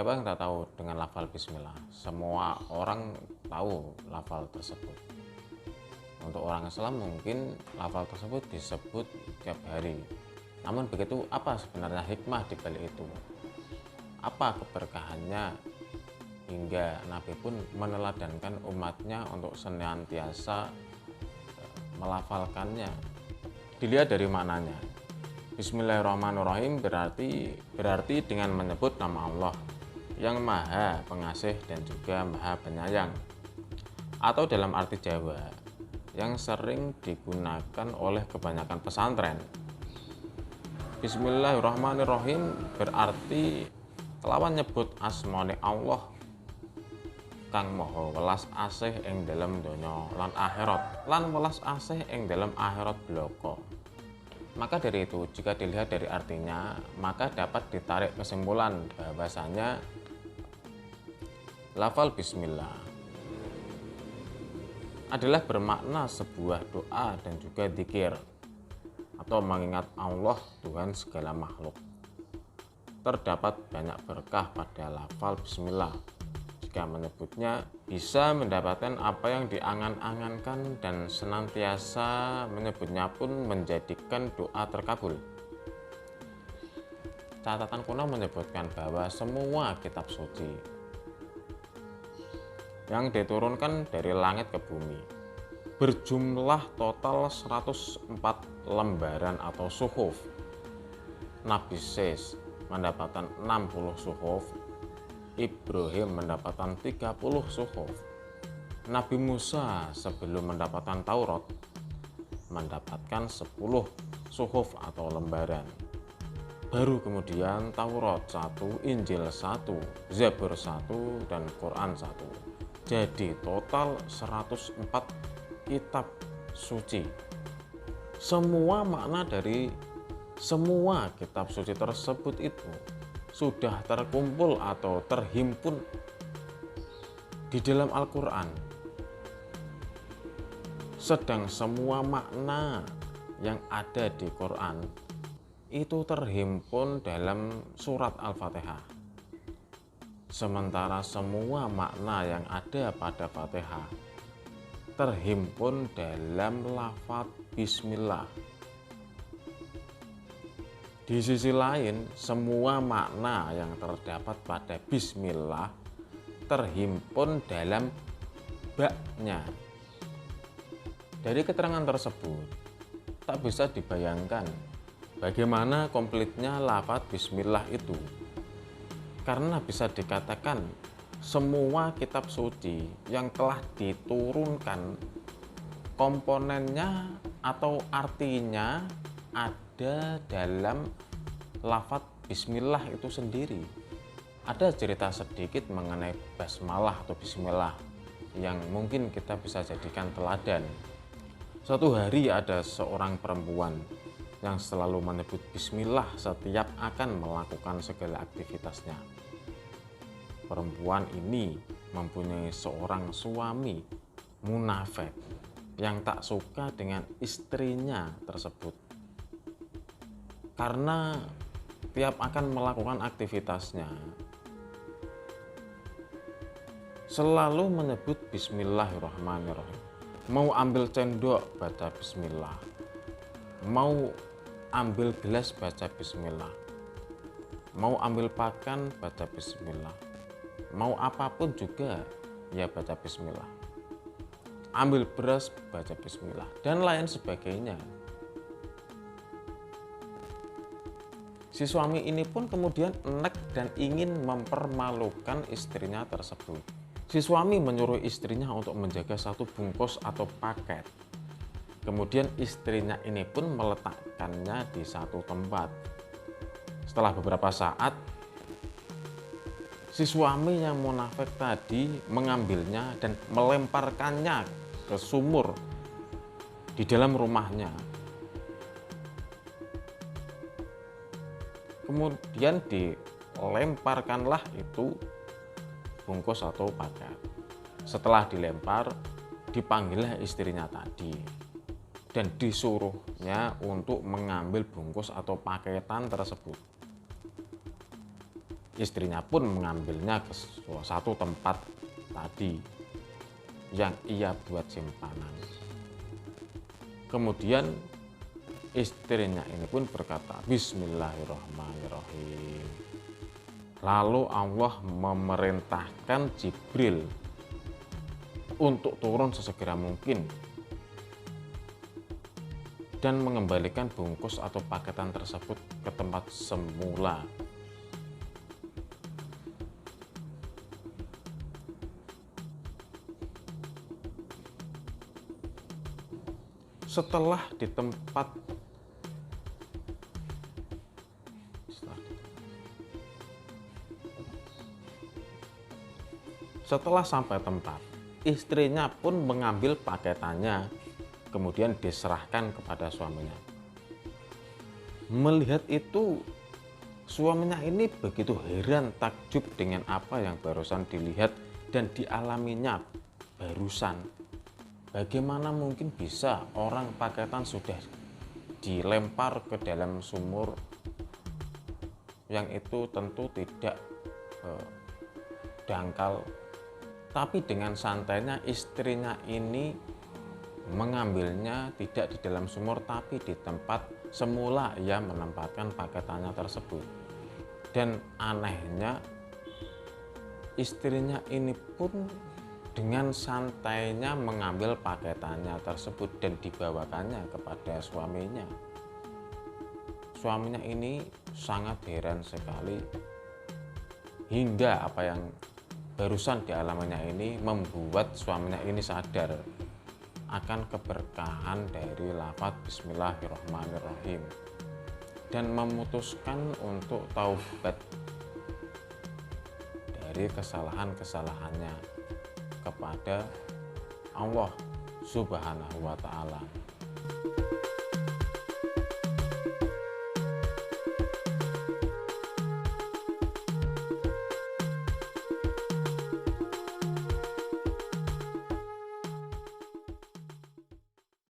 Siapa yang tak tahu dengan lafal bismillah? Semua orang tahu lafal tersebut. Untuk orang Islam mungkin lafal tersebut disebut tiap hari. Namun begitu, apa sebenarnya hikmah di balik itu? Apa keberkahannya hingga Nabi pun meneladankan umatnya untuk senantiasa melafalkannya? Dilihat dari maknanya. Bismillahirrahmanirrahim berarti dengan menyebut nama Allah yang Maha Pengasih dan juga Maha Penyayang, atau dalam arti Jawa yang sering digunakan oleh kebanyakan pesantren. Bismillahirrahmanirrahim berarti kelawan nyebut asmane Allah kang maha welas asih ing dalam donya lan akhirat, lan welas asih ing dalam akhirat bloko. Maka dari itu, jika dilihat dari artinya, maka dapat ditarik kesimpulan bahwasanya lafal bismillah adalah bermakna sebuah doa dan juga dzikir atau mengingat Allah Tuhan segala makhluk. Terdapat banyak berkah pada lafal bismillah. Jika menyebutnya bisa mendapatkan apa yang diangan-angankan, dan senantiasa menyebutnya pun menjadikan doa terkabul. Catatan kuno menyebutkan bahwa semua kitab suci yang diturunkan dari langit ke bumi berjumlah total 104 lembaran atau suhuf. Nabi Ses mendapatkan 60 suhuf, Ibrahim mendapatkan 30 suhuf, Nabi Musa sebelum mendapatkan Taurat mendapatkan 10 suhuf atau lembaran. Baru kemudian Taurat 1, Injil 1, Zabur 1, dan Quran 1. Jadi total 104 kitab suci. Semua makna dari semua kitab suci tersebut itu sudah terkumpul atau terhimpun di dalam Al-Quran. Sedang semua makna yang ada di Quran itu terhimpun dalam surat Al-Fatihah. Sementara semua makna yang ada pada Fatihah terhimpun dalam lafaz bismillah. Di sisi lain, semua makna yang terdapat pada bismillah terhimpun dalam ba-nya. Dari keterangan tersebut, tak bisa dibayangkan bagaimana komplitnya lafaz bismillah itu. Karena bisa dikatakan semua kitab suci yang telah diturunkan, komponennya atau artinya ada dalam lafaz bismillah itu sendiri. Ada cerita sedikit mengenai basmalah atau bismillah yang mungkin kita bisa jadikan teladan. Suatu hari ada seorang perempuan yang selalu menyebut bismillah setiap akan melakukan segala aktivitasnya. Perempuan ini mempunyai seorang suami munafik yang tak suka dengan istrinya tersebut. Karena tiap akan melakukan aktivitasnya selalu menyebut bismillahirrahmanirrahim. Mau ambil cendok baca bismillah, mau ambil gelas baca bismillah, mau ambil pakan baca bismillah, mau apapun juga ya baca bismillah, ambil beras baca bismillah, dan lain sebagainya. Si suami ini pun kemudian enek dan ingin mempermalukan istrinya tersebut. Si suami menyuruh istrinya untuk menjaga satu bungkus atau paket. Kemudian istrinya ini pun meletakkannya di satu tempat. Setelah beberapa saat, si suami yang munafik tadi mengambilnya dan melemparkannya ke sumur di dalam rumahnya. Kemudian dilemparkanlah itu bungkus atau paket. Setelah dilempar, dipanggillah istrinya tadi dan disuruhnya untuk mengambil bungkus atau paketan tersebut. istrinya pun mengambilnya ke satu tempat tadi yang ia buat simpanan. Kemudian istrinya ini pun berkata, Bismillahirrahmanirrahim. Lalu Allah memerintahkan Jibril untuk turun sesegera mungkin dan mengembalikan bungkus atau paketan tersebut ke tempat semula. Setelah sampai tempat, istrinya pun mengambil paketannya, kemudian diserahkan kepada suaminya. Melihat itu, suaminya ini begitu heran takjub dengan apa yang barusan dilihat dan dialaminya barusan. Bagaimana mungkin bisa orang paketan sudah dilempar ke dalam sumur yang itu tentu tidak dangkal, tapi dengan santainya istrinya ini mengambilnya tidak di dalam sumur tapi di tempat semula ia menempatkan paketannya tersebut. Dan anehnya istrinya ini pun dengan santainya mengambil paketannya tersebut dan dibawakannya kepada suaminya. Suaminya ini sangat heran sekali, hingga apa yang barusan dialaminya ini membuat suaminya ini sadar akan keberkahan dari lafaz Bismillahirrahmanirrahim dan memutuskan untuk taubat dari kesalahan-kesalahannya kepada Allah Subhanahu wa Ta'ala.